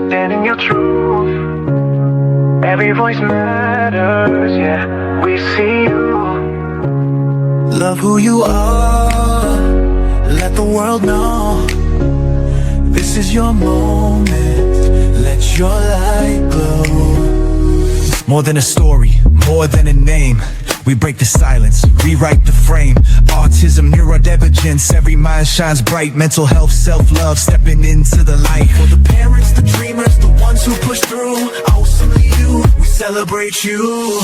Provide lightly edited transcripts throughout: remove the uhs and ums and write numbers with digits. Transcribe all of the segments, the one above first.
stand in your truth. Every voice matters, yeah, we see you. Love who you are, let the world know. This is your moment, let your light glow. More than a story, more than a name. We break the silence, rewrite the frame. Autism, neurodivergence, every mind shines bright. Mental health, self-love, stepping into the light. For the parents, the dreamers, the ones who push through, Auesomely You, we celebrate you.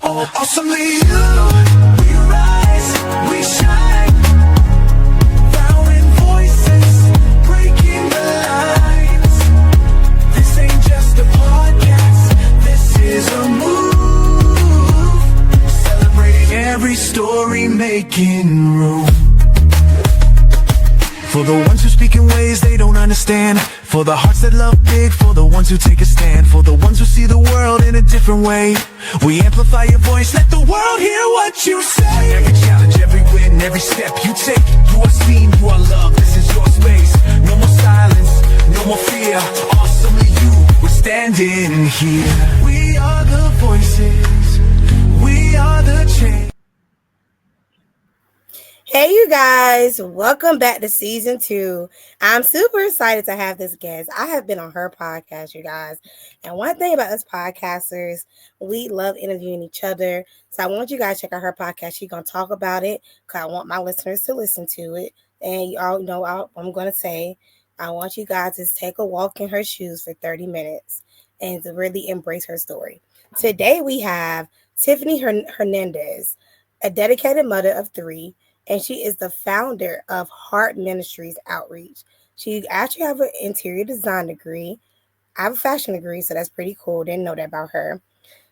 Auesomely You, we rise, we shine. Vowing voices, breaking the lines. This ain't just a podcast, this is a move. Celebrating every story, making room. For the ones who speak in ways they don't understand. For the hearts that love big, for the ones who take a stand. For the ones who see the world in a different way. We amplify your voice, let the world hear what you say. Every challenge, every win, every step you take. You are seen, you are loved, this is your space. No more silence, no more fear. Auesomely You, we're standing here. We are the voices, we are the change. Hey, you guys, welcome back to season 2. I'm super excited to have this guest. I have been on her podcast, you guys. And one thing about us podcasters, we love interviewing each other. So I want you guys to check out her podcast. She's going to talk about it because I want my listeners to listen to it. And you all know I'm going to say, I want you guys to take a walk in her shoes for 30 minutes and to really embrace her story. Today we have Tiffany Hernandez, a dedicated mother of 3. And she is the founder of Heart Ministries Outreach. She actually has an interior design degree. I have a fashion degree, so that's pretty cool. Didn't know that about her.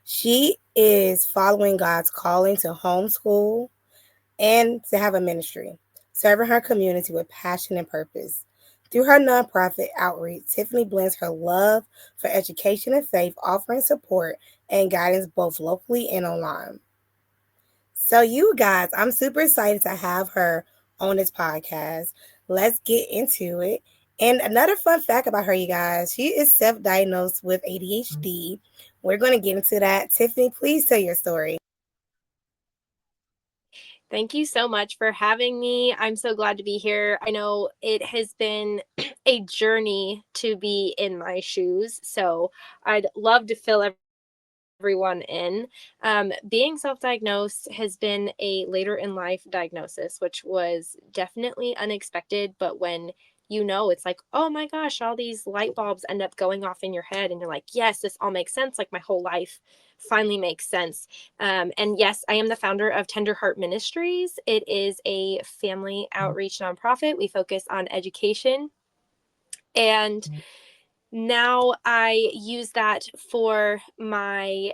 She is following God's calling to homeschool and to have a ministry, serving her community with passion and purpose. Through her nonprofit outreach, Tiffany blends her love for education and faith, offering support and guidance both locally and online. So you guys, I'm super excited to have her on this podcast. Let's get into it. And another fun fact about her, you guys, she is self-diagnosed with ADHD. We're going to get into that. Tiffany, please tell your story. Thank you so much for having me. I'm so glad to be here. I know it has been a journey to be in my shoes, so I'd love to fill everyone in. Being self-diagnosed has been a later in life diagnosis, which was definitely unexpected. But when it's like, oh my gosh, all these light bulbs end up going off in your head and you're like, yes, this all makes sense. Like my whole life finally makes sense. And yes, I am the founder of Tender Heart Ministries. It is a family outreach nonprofit. We focus on education, and now I use that for my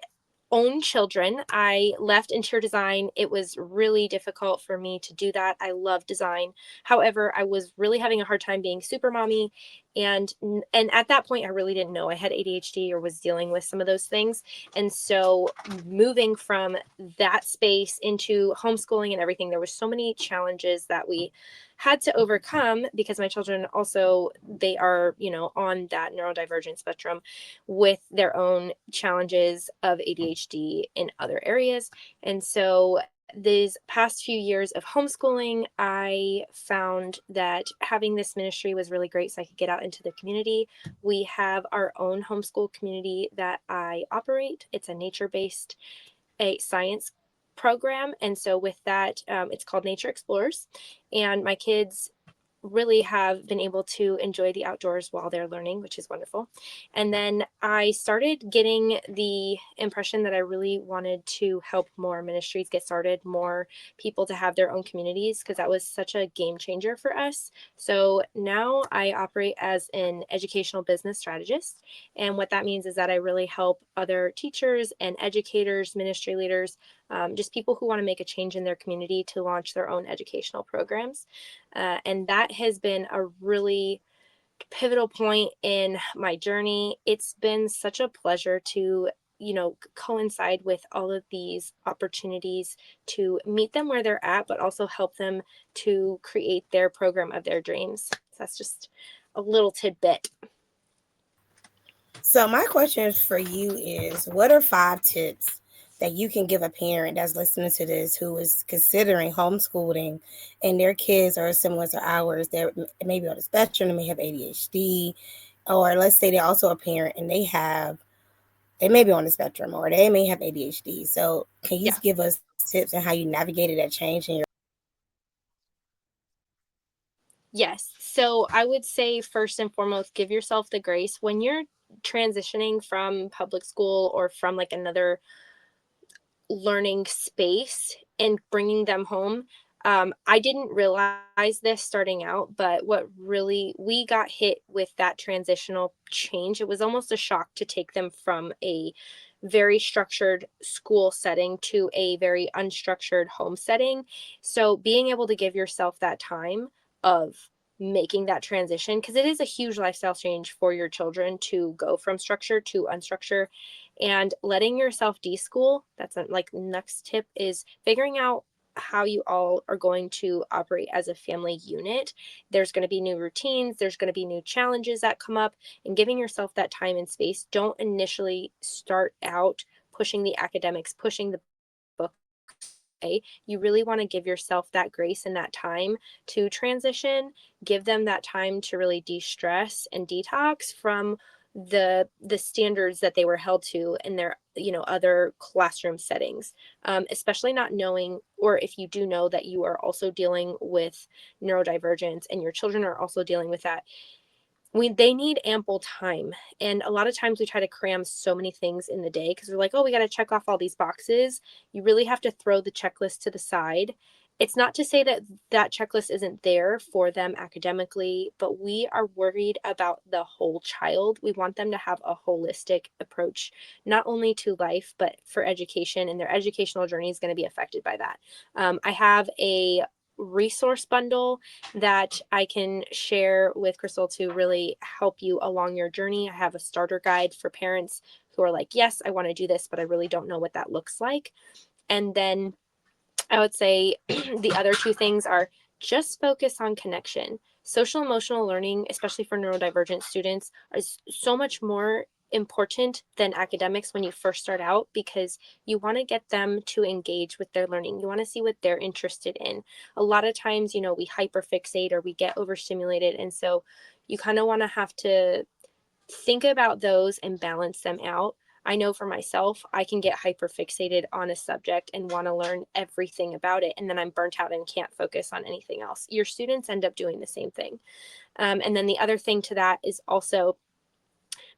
own children. I left interior design. It was really difficult for me to do that. I love design. However, I was really having a hard time being super mommy. And at that point, I really didn't know I had ADHD or was dealing with some of those things. And so moving from that space into homeschooling and everything, there were so many challenges that we had to overcome because my children also, they are, on that neurodivergent spectrum with their own challenges of ADHD in other areas. And so these past few years of homeschooling, I found that having this ministry was really great so I could get out into the community. We have our own homeschool community that I operate. It's a nature-based, a science program. And so with that, it's called Nature Explorers. And my kids really have been able to enjoy the outdoors while they're learning, which is wonderful. And then I started getting the impression that I really wanted to help more ministries get started, more people to have their own communities, because that was such a game changer for us. So now I operate as an educational business strategist. And what that means is that I really help other teachers and educators, ministry leaders, just people who want to make a change in their community to launch their own educational programs. And that has been a really pivotal point in my journey. It's been such a pleasure to, coincide with all of these opportunities to meet them where they're at, but also help them to create their program of their dreams. That's just a little tidbit. So my question for you is, what are 5 tips that you can give a parent that's listening to this who is considering homeschooling and their kids are similar to ours? They're maybe on the spectrum, they may have ADHD, or let's say they're also a parent and they may be on the spectrum or they may have ADHD. So can you Yeah. give us tips on how you navigated that change in your Yes. So I would say first and foremost, give yourself the grace when you're transitioning from public school or from like another learning space and bringing them home. I didn't realize this starting out, but what really we got hit with that transitional change, it was almost a shock to take them from a very structured school setting to a very unstructured home setting. So being able to give yourself that time of making that transition, because it is a huge lifestyle change for your children to go from structure to unstructured, and letting yourself deschool. That's a, like next tip is figuring out how you all are going to operate as a family unit. There's going to be new routines, there's going to be new challenges that come up, and giving yourself that time and space. Don't initially start out pushing the academics, pushing the book. You really want to give yourself that grace and that time to transition. Give them that time to really de-stress and detox from the standards that they were held to in their other classroom settings, especially not knowing, or if you do know that you are also dealing with neurodivergence and your children are also dealing with that, they need ample time. And a lot of times we try to cram so many things in the day because we're like, oh, we got to check off all these boxes. You really have to throw the checklist to the side. It's not to say that that checklist isn't there for them academically, but we are worried about the whole child. We want them to have a holistic approach, not only to life, but for education, and their educational journey is going to be affected by that. I have a resource bundle that I can share with Crystal to really help you along your journey. I have a starter guide for parents who are like, yes, I want to do this, but I really don't know what that looks like. And then I would say the other two things are just focus on connection. Social emotional learning, especially for neurodivergent students, is so much more important than academics when you first start out, because you want to get them to engage with their learning. You want to see what they're interested in. A lot of times, we hyperfixate or we get overstimulated. And so you kind of want to have to think about those and balance them out. I know for myself, I can get hyper fixated on a subject and want to learn everything about it. And then I'm burnt out and can't focus on anything else. Your students end up doing the same thing. And then the other thing to that is also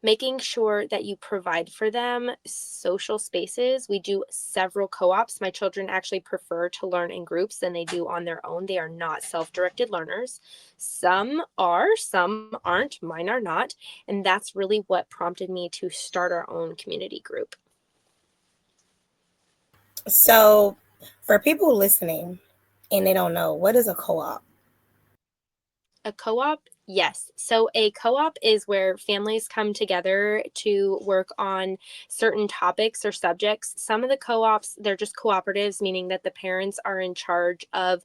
making sure that you provide for them social spaces. We do several co-ops. My children actually prefer to learn in groups than they do on their own. They are not self-directed learners. Some are, some aren't, mine are not. And that's really what prompted me to start our own community group. So for people listening and they don't know, what is a co-op? A co-op? Yes. So a co-op is where families come together to work on certain topics or subjects. Some of the co-ops, they're just cooperatives, meaning that the parents are in charge of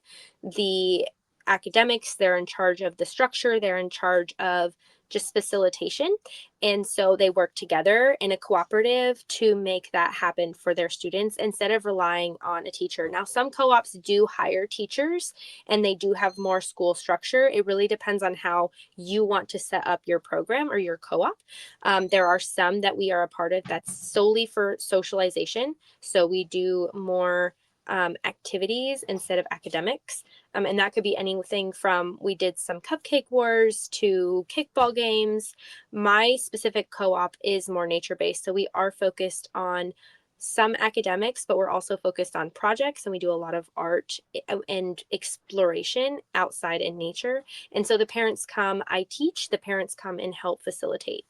the academics, they're in charge of the structure, they're in charge of just facilitation. And so they work together in a cooperative to make that happen for their students instead of relying on a teacher. Now, some co-ops do hire teachers and they do have more school structure. It really depends on how you want to set up your program or your co-op. There are some that we are a part of that's solely for socialization. So we do more activities instead of academics. And that could be anything from, we did some cupcake wars to kickball games. My specific co-op is more nature-based. So we are focused on some academics, but we're also focused on projects, and we do a lot of art and exploration outside in nature. And so the parents come, I teach, the parents come and help facilitate.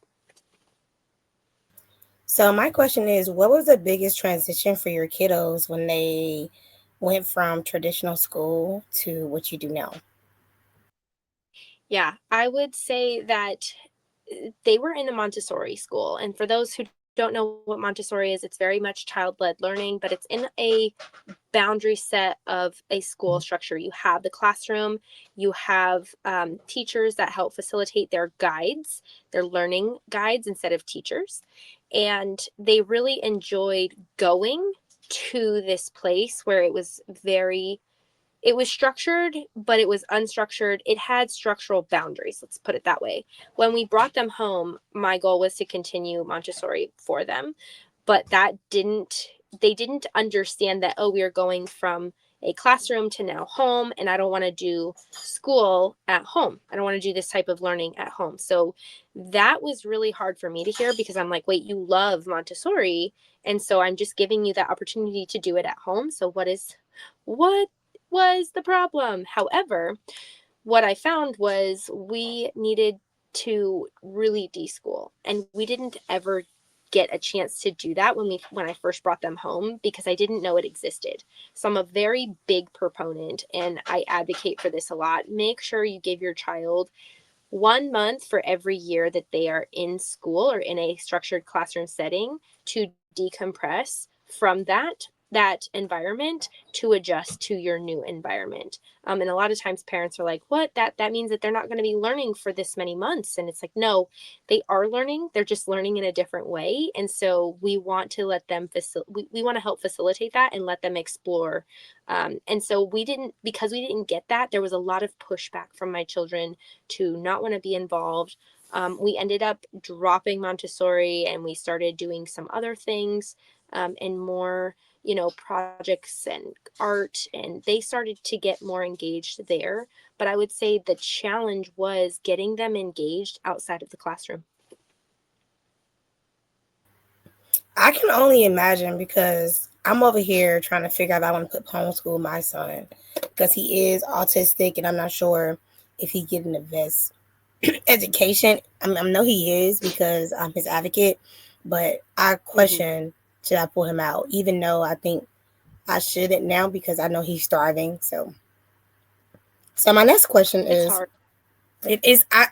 So my question is, what was the biggest transition for your kiddos when they went from traditional school to what you do now? Yeah, I would say that they were in a Montessori school. And for those who don't know what Montessori is, it's very much child-led learning, but it's in a boundary set of a school structure. You have the classroom, you have teachers that help facilitate their guides, their learning guides instead of teachers. And they really enjoyed going to this place where it was structured, but it was unstructured. It had structural boundaries, let's put it that way. When we brought them home, my goal was to continue Montessori for them, but they didn't understand that, oh, we are going from a classroom to now home, and I don't want to do school at home. I don't want to do this type of learning at home. So that was really hard for me to hear, because I'm like, wait, you love Montessori, and so I'm just giving you that opportunity to do it at home. So what was the problem? However, what I found was we needed to really deschool, and we didn't ever get a chance to do that when I first brought them home, because I didn't know it existed. So I'm a very big proponent, and I advocate for this a lot. Make sure you give your child 1 month for every year that they are in school or in a structured classroom setting to decompress from that environment to adjust to your new environment. And a lot of times parents are like, what? That means that they're not going to be learning for this many months. And it's like, no, they are learning. They're just learning in a different way. And so we want to let them we want to help facilitate that and let them explore. And so because we didn't get that, there was a lot of pushback from my children to not want to be involved. We ended up dropping Montessori, and we started doing some other things, and more, projects and art, and they started to get more engaged there. But I would say the challenge was getting them engaged outside of the classroom. I can only imagine, because I'm over here trying to figure out if I want to homeschool my son, because he is autistic, and I'm not sure if he getting the best education. I know he is, because I'm his advocate, but I question, should I pull him out, even though I think I shouldn't now, because I know he's starving. So my next question is,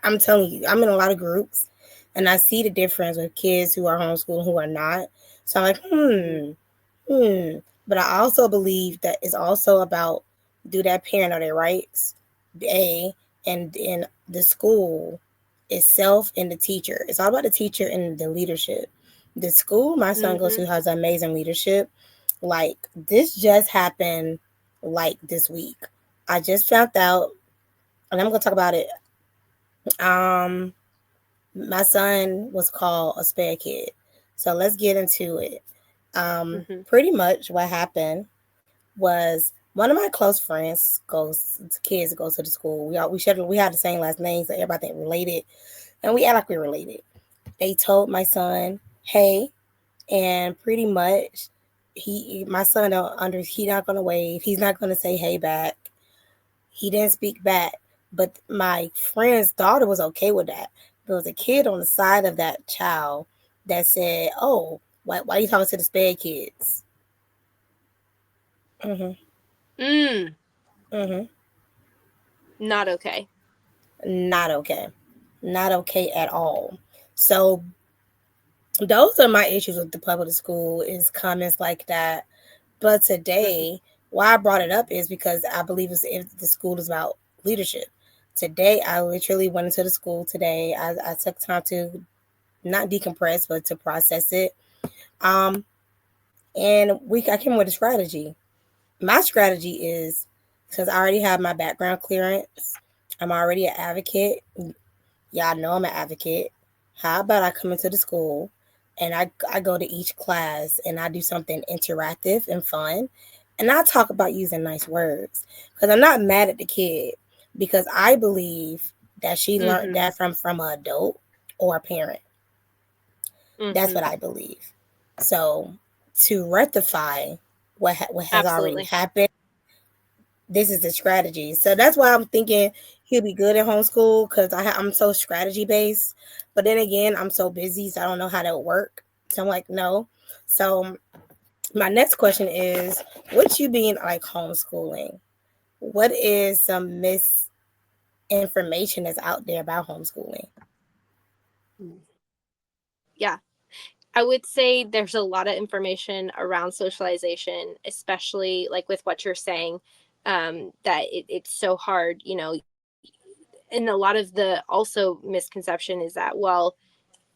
I'm telling you, I'm in a lot of groups, and I see the difference with kids who are homeschooled and who are not. So I'm like, But I also believe that it's also about, do that parent know their rights? And in the school itself and the teacher. It's all about the teacher and the leadership. The school my son goes to has amazing leadership. Like, this just happened like this week. I just found out, and I'm going to talk about it. My son was called a spare kid. So let's get into it. Pretty much what happened was, one of my close friends kids go to the school. We had the same last names, so everybody think related, and we act like we're related. They told my son, hey, and pretty much my son he's not gonna wave, he's not gonna say hey back. He didn't speak back, but my friend's daughter was okay with that. There was a kid on the side of that child that said, oh, why are you talking to the spare kids? Not okay. Not okay. Not okay at all. So those are my issues with the public school, is comments like that. But today, why I brought it up is because I believe the school is about leadership. Today, I literally went into the school today. I took time to not decompress, but to process it. And I came with a strategy. My strategy is, because I already have my background clearance, I'm already an advocate. Y'all know I'm an advocate. How about I come into the school and I go to each class and I do something interactive and fun, and I talk about using nice words, because I'm not mad at the kid, because I believe that she learned that from an adult or a parent. That's what I believe. So to rectify what has already happened, this is the strategy. So that's why I'm thinking he'll be good at homeschool, because I'm so strategy based. But then again, I'm so busy, so I don't know how that would work. So I'm like, no. So my next question is, what you being like homeschooling? What is some misinformation that's out there about homeschooling? Yeah. I would say there's a lot of information around socialization, especially like with what you're saying, that it's so hard, you know. And a lot of the also misconception is that, well,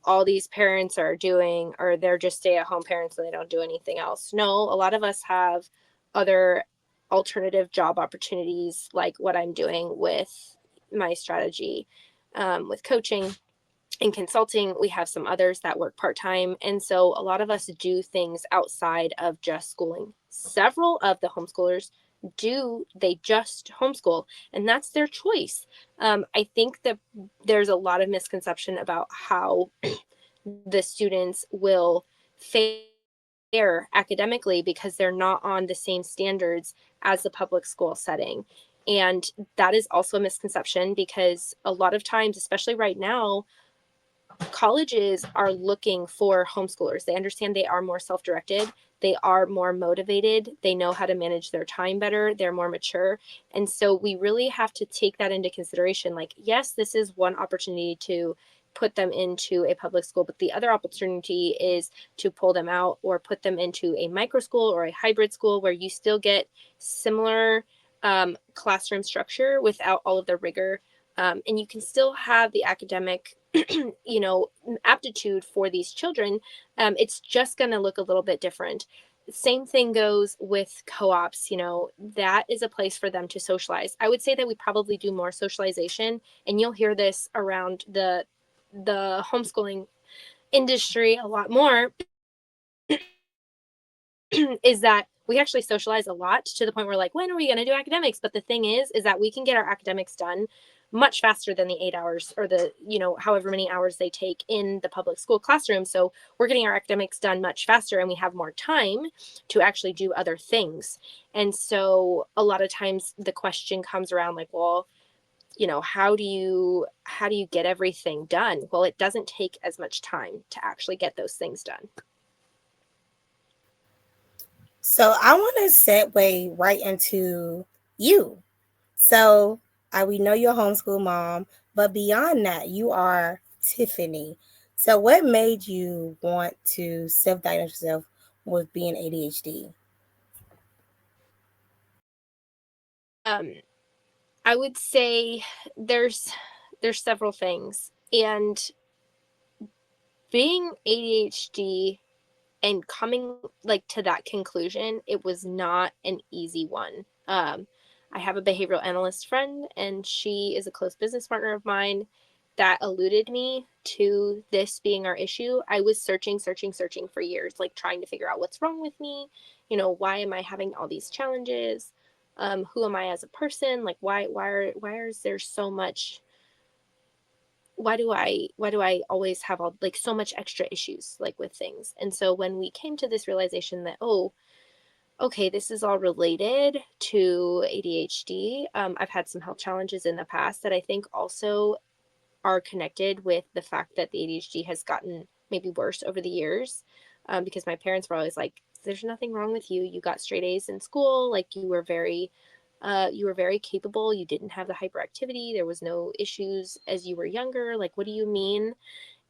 all these parents are doing, or they're just stay-at-home parents and they don't do anything else. No, a lot of us have other alternative job opportunities, like what I'm doing with my strategy, with coaching and consulting. We have some others that work part-time, and so a lot of us do things outside of just schooling. Several of the homeschoolers they just homeschool, and that's their choice. I think that there's a lot of misconception about how the students will fare academically because they're not on the same standards as the public school setting. And that is also a misconception, because a lot of times, especially right now, colleges are looking for homeschoolers. They understand they are more self-directed. They are more motivated. They know how to manage their time better. They're more mature. And so we really have to take that into consideration. Like, yes, this is one opportunity to put them into a public school, but the other opportunity is to pull them out or put them into a micro school or a hybrid school where you still get similar classroom structure without all of the rigor. And you can still have the academic aptitude for these children. It's just going to look a little bit different. Same thing goes with co-ops. That is a place for them to socialize. I would say that we probably do more socialization, and you'll hear this around the homeschooling industry a lot more, is that we actually socialize a lot, to the point where, like, when are we going to do academics? But the thing is that we can get our academics done much faster than the 8 hours, or the, however many hours they take in the public school classroom. So we're getting our academics done much faster, and we have more time to actually do other things. And so a lot of times the question comes around, like, well, how do you get everything done? Well, it doesn't take as much time to actually get those things done. So I want to segue right into you. So we know you're a homeschool mom, but beyond that, you are Tiffany. So what made you want to self-diagnose yourself with being ADHD? I would say there's several things, and being ADHD and coming like to that conclusion, it was not an easy one. I have a behavioral analyst friend, and she is a close business partner of mine, that alluded me to this being our issue. I was searching for years, like trying to figure out what's wrong with me. Why am I having all these challenges? Who am I as a person? Like, why is there so much? Why do I always have all, like, so much extra issues, like, with things? And so when we came to this realization that, oh, okay, this is all related to ADHD. I've had some health challenges in the past that I think also are connected with the fact that the ADHD has gotten maybe worse over the years. Because my parents were always like, there's nothing wrong with you. You got straight A's in school. Like, you were very capable. You didn't have the hyperactivity. There was no issues as you were younger. Like, what do you mean?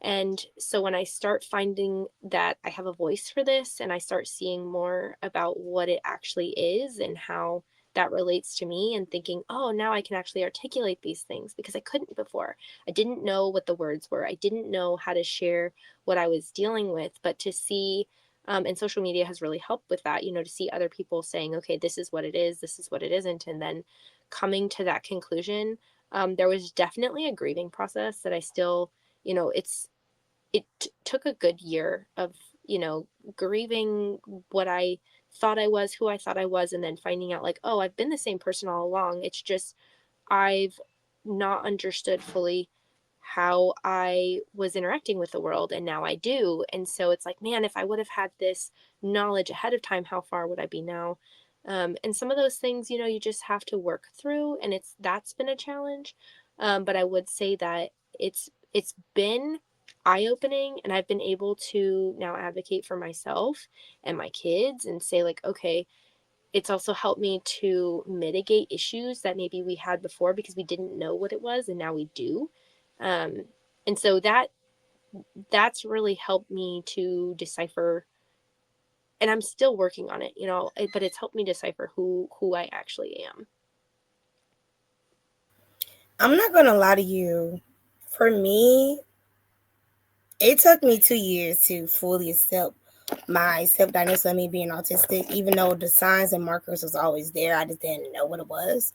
And so when I start finding that I have a voice for this, and I start seeing more about what it actually is and how that relates to me, and thinking, oh, now I can actually articulate these things, because I couldn't before. I didn't know what the words were. I didn't know how to share what I was dealing with. But to see, and social media has really helped with that, to see other people saying, okay, this is what it is, this is what it isn't, and then coming to that conclusion. There was definitely a grieving process that I still, it took a good year of, grieving what I thought I was, who I thought I was, and then finding out, like, oh, I've been the same person all along. It's just I've not understood fully how I was interacting with the world, and now I do. And so it's like, man, if I would have had this knowledge ahead of time, how far would I be now? And some of those things, you just have to work through, and that's been a challenge. But I would say that it's been eye-opening, and I've been able to now advocate for myself and my kids, and say, like, okay, it's also helped me to mitigate issues that maybe we had before because we didn't know what it was, and now we do. And so that's really helped me to decipher, and I'm still working on it, but it's helped me decipher who I actually am. I'm not gonna lie to you. For me, it took me 2 years to fully accept my self-diagnosis of me being autistic, even though the signs and markers was always there. I just didn't know what it was.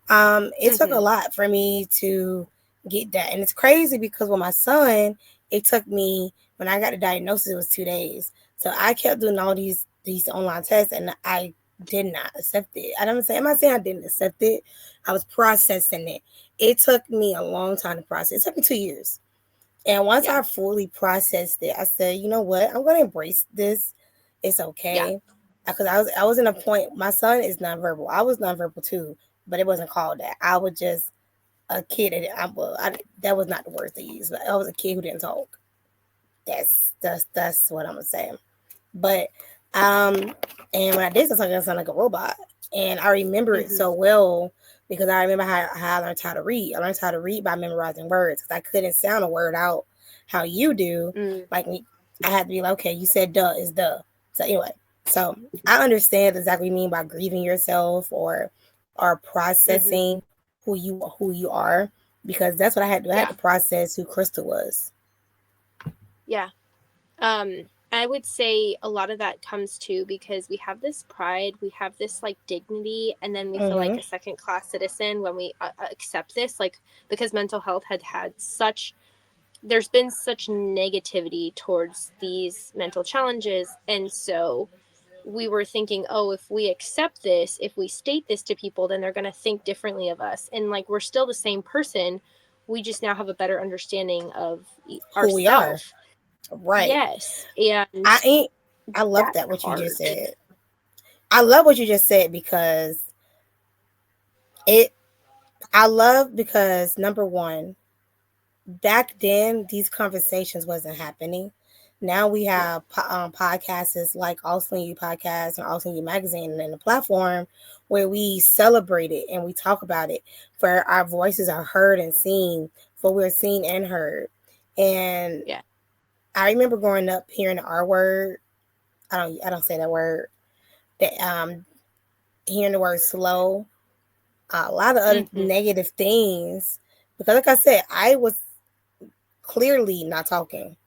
It took a Mm-hmm. lot for me to get that. And it's crazy because with my son, it took me, when I got the diagnosis, it was 2 days. So I kept doing all these online tests and I did not accept it. I'm not saying I didn't accept it. I was processing it. It took me a long time to process. It took me 2 years. And once Yeah. I fully processed it, I said, you know what? I'm gonna embrace this. It's Yeah. okay. Because I was in a point, my son is nonverbal. I was nonverbal too, but it wasn't called that. I was just a kid that was not the words to use, but I was a kid who didn't talk. That's what I'm gonna say. But and when I did something, I sounded like a robot, and I remember it Mm-hmm. so well because I remember how I learned how to read. I learned how to read by memorizing words because I couldn't sound a word out how you do. Mm. Like I had to be like, okay, you said duh is duh. So anyway, so I understand exactly what you mean by grieving yourself or Mm-hmm. processing who you are because that's what I had to do. I had Yeah. to process who Crystal was. Yeah. I would say a lot of that comes too because we have this pride, we have this like dignity, and then we feel like Mm-hmm. a second class citizen when we accept this, like because mental health had such, there's been such negativity towards these mental challenges, and so we were thinking, oh, if we accept this, if we state this to people, then they're going to think differently of us, and like we're still the same person, we just now have a better understanding of Who we are, ourself. right? Yes, and I ain't. I love that's that what you just hard. said. I love what you just said because it. I love because number one, back then these conversations wasn't happening. Now we No. have podcasts like Auesomely You Podcast and Auesomely You Magazine and a platform where we celebrate it and we talk about it, for our voices are heard and seen, for we're seen and heard. And Yeah. I remember growing up hearing the R word. I don't say that word. That hearing the word slow, a lot of other Mm-hmm. negative things. Because, like I said, I was clearly not talking.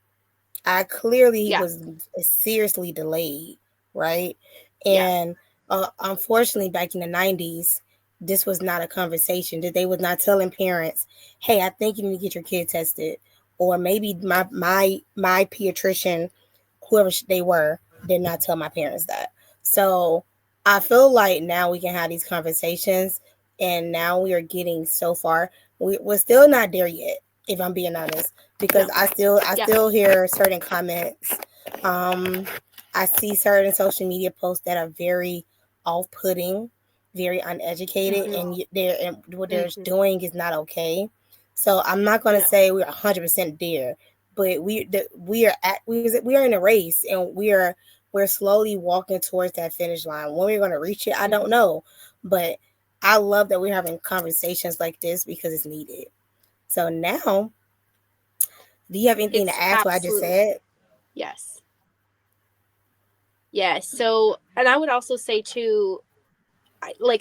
I clearly Yeah. was seriously delayed, right? Yeah. And unfortunately, back in the 90s, this was not a conversation. That they was not telling parents, "Hey, I think you need to get your kid tested," or maybe my pediatrician, whoever they were, did not tell my parents that. So I feel like now we can have these conversations, and now we are getting so far. We're still not there yet, if I'm being honest, because No. I Yeah. still hear certain comments. Um, I see certain social media posts that are very off-putting, very uneducated, Mm-hmm. and what they're Mm-hmm. doing is not okay. So I'm not going to No. say we're 100% there, but we are in a race, and we're slowly walking towards that finish line. When we're going to reach it, I don't Mm-hmm. know, but I love that we're having conversations like this because it's needed. So now, do you have anything to It's add to what I just absolutely, said? yes. Yes. So, and I would also say too,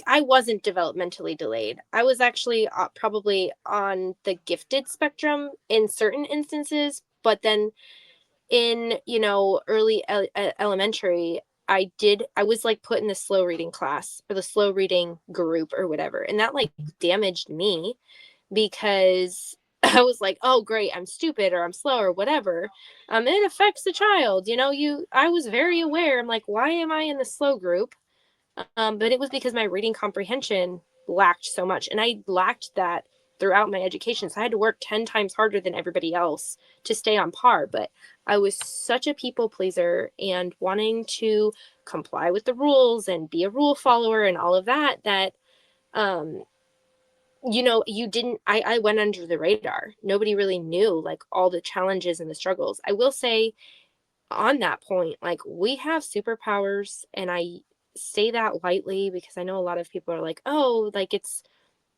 I wasn't developmentally delayed. I was actually probably on the gifted spectrum in certain instances, but then in, early elementary, I was like put in the slow reading class or the slow reading group or whatever. And that like damaged me because I was like, oh great, I'm stupid or I'm slow or whatever. It affects the child. I was very aware. I'm like, why am I in the slow group? But it was because my reading comprehension lacked so much, and I lacked that throughout my education. So I had to work 10 times harder than everybody else to stay on par. But I was such a people pleaser and wanting to comply with the rules and be a rule follower and all of that, um, you didn't, I went under the radar. Nobody really knew like all the challenges and the struggles. I will say on that point, like we have superpowers, and I say that lightly because I know a lot of people are like, oh, like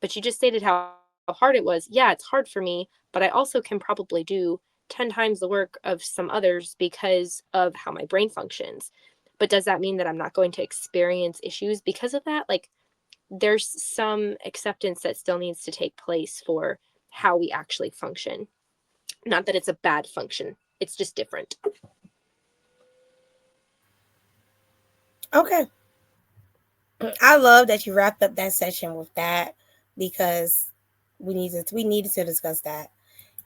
but you just stated how hard it was. Yeah, it's hard for me, but I also can probably do 10 times the work of some others because of how my brain functions. But does that mean that I'm not going to experience issues because of that? Like, there's some acceptance that still needs to take place for how we actually function. Not that it's a bad function, it's just different. Okay. I love that you wrapped up that session with that, because we needed to discuss that.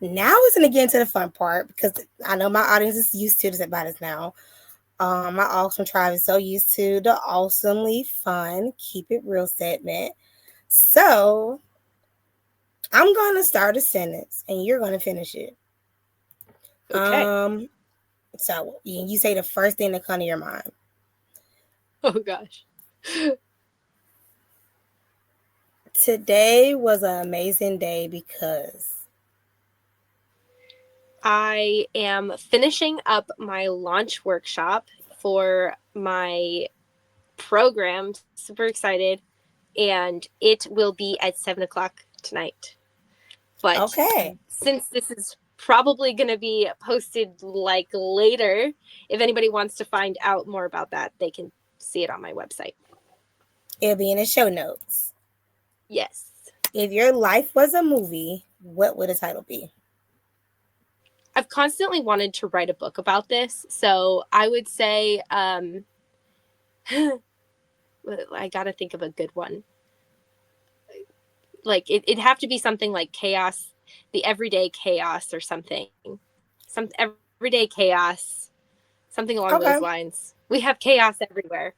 Now it's going to get into the fun part, because I know my audience is used to this about us now. My awesome tribe is so used to the awesomely fun, keep it real segment. So I'm going to start a sentence and you're going to finish it. Okay. So you say the first thing that comes to your mind. Oh gosh. Today was an amazing day because I am finishing up my launch workshop for my program. Super excited. And it will be at 7:00 tonight. But okay. Since this is probably going to be posted like later, if anybody wants to find out more about that, they can see it on my website. It'll be in the show notes. Yes. If your life was a movie, what would the title be? I've constantly wanted to write a book about this. So I would say, I got to think of a good one. Like it'd have to be something like chaos, the everyday chaos or something. Some everyday chaos, something along those lines. We have chaos everywhere.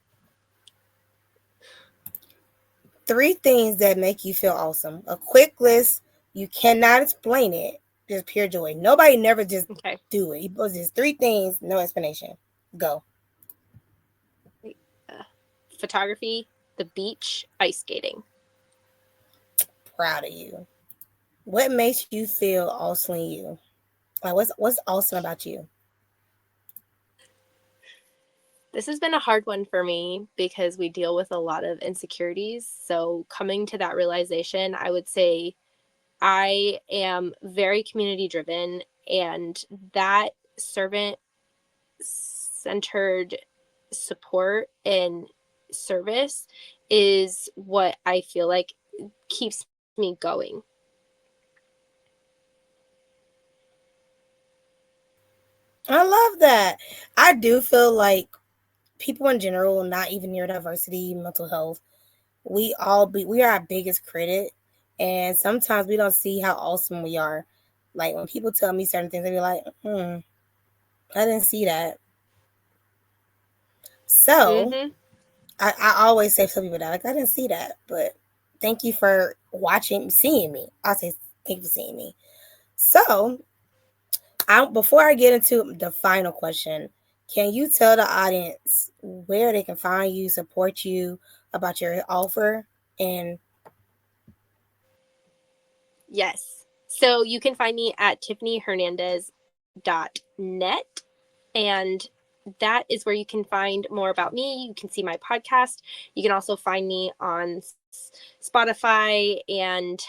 3 things that make you feel awesome. A quick list. You cannot explain it. Just pure joy. Nobody never just do it. It's just 3 things, no explanation. Go. Photography, the beach, ice skating. Proud of you. What makes you feel awesomely you? Like what's awesome about you? This has been a hard one for me because we deal with a lot of insecurities. So coming to that realization, I would say I am very community driven, and that servant-centered support and service is what I feel like keeps me going. I love that. I do feel like people in general, not even neurodiversity, mental health, we are our biggest critic, and sometimes we don't see how awesome we are. Like when people tell me certain things, they be like, I didn't see that. So I always say to people that, like, I didn't see that, but thank you for seeing me. I'll say thank you for seeing me. So before I get into the final question, can you tell the audience where they can find you, support you, about your offer? And yes. So you can find me at tiffanyhernandez.net, and that is where you can find more about me. You can see my podcast. You can also find me on Spotify and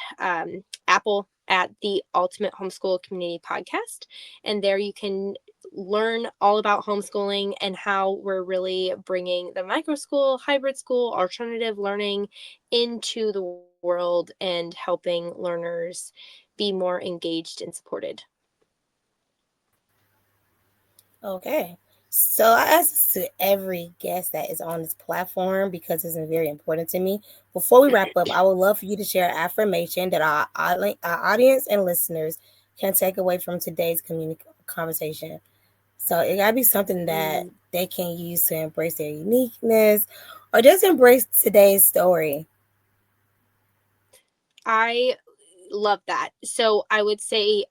Apple at the Ultimate Homeschool Community Podcast. And there you can learn all about homeschooling and how we're really bringing the micro school, hybrid school, alternative learning into the world and helping learners be more engaged and supported. okay. So I ask this to every guest that is on this platform because it's very important to me. Before we wrap up, I would love for you to share an affirmation that our audience and listeners can take away from today's conversation. So it gotta be something that they can use to embrace their uniqueness or just embrace today's story. I love that. So I would say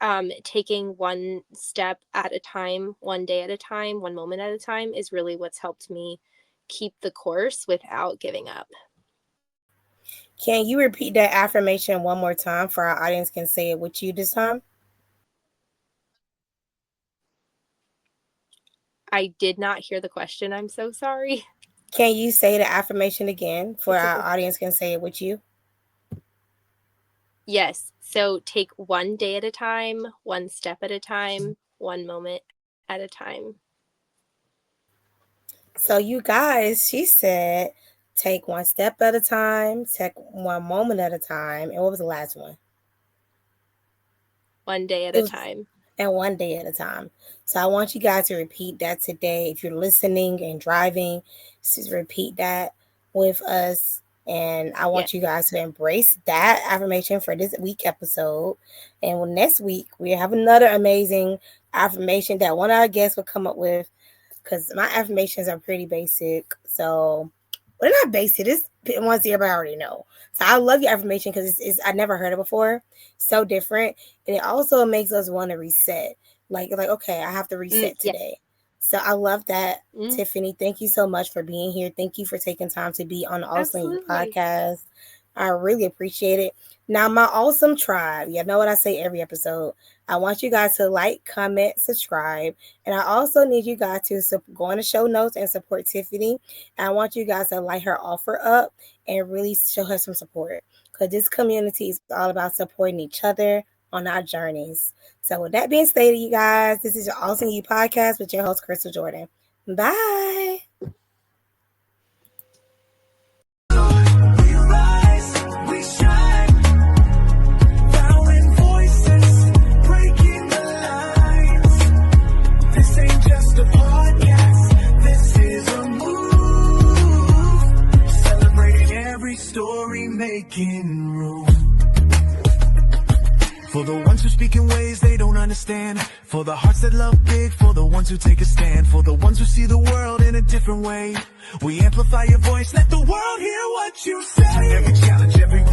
taking one step at a time, one day at a time, one moment at a time is really what's helped me keep the course without giving up. Can you repeat that affirmation one more time for our audience can say it with you this time? I did not hear the question. I'm so sorry. Can you say the affirmation again for our audience can say it with you? Yes. So take one day at a time, one step at a time, one moment at a time. So you guys, she said, take one step at a time, take one moment at a time. And what was the last one? One day at a time. And one day at a time. So I want you guys to repeat that today. If you're listening and driving, just repeat that with us. And I want you guys to embrace that affirmation for this week episode. And next week, we have another amazing affirmation that one of our guests will come up with, because my affirmations are pretty basic. So, well, they're not basic. It's ones everybody already know. So I love your affirmation because it's I never heard it before. So different. And it also makes us want to reset. Like, okay, I have to reset today. So I love that, Tiffany. Thank you so much for being here. Thank you for taking time to be on the Auesomely You Podcast. I really appreciate it. Now, my awesome tribe, you know what I say every episode. I want you guys to like, comment, subscribe. And I also need you guys to go on the show notes and support Tiffany. And I want you guys to light her offer up and really show her some support. Because this community is all about supporting each other on our journeys. So with that being stated, you guys, this is your Auesomely You Podcast with your host, Crystal Jordan. Bye. Story making room for the ones who speak in ways they don't understand, for the hearts that love big, for the ones who take a stand, for the ones who see the world in a different way. We amplify your voice, let the world hear what you say. Every challenge, every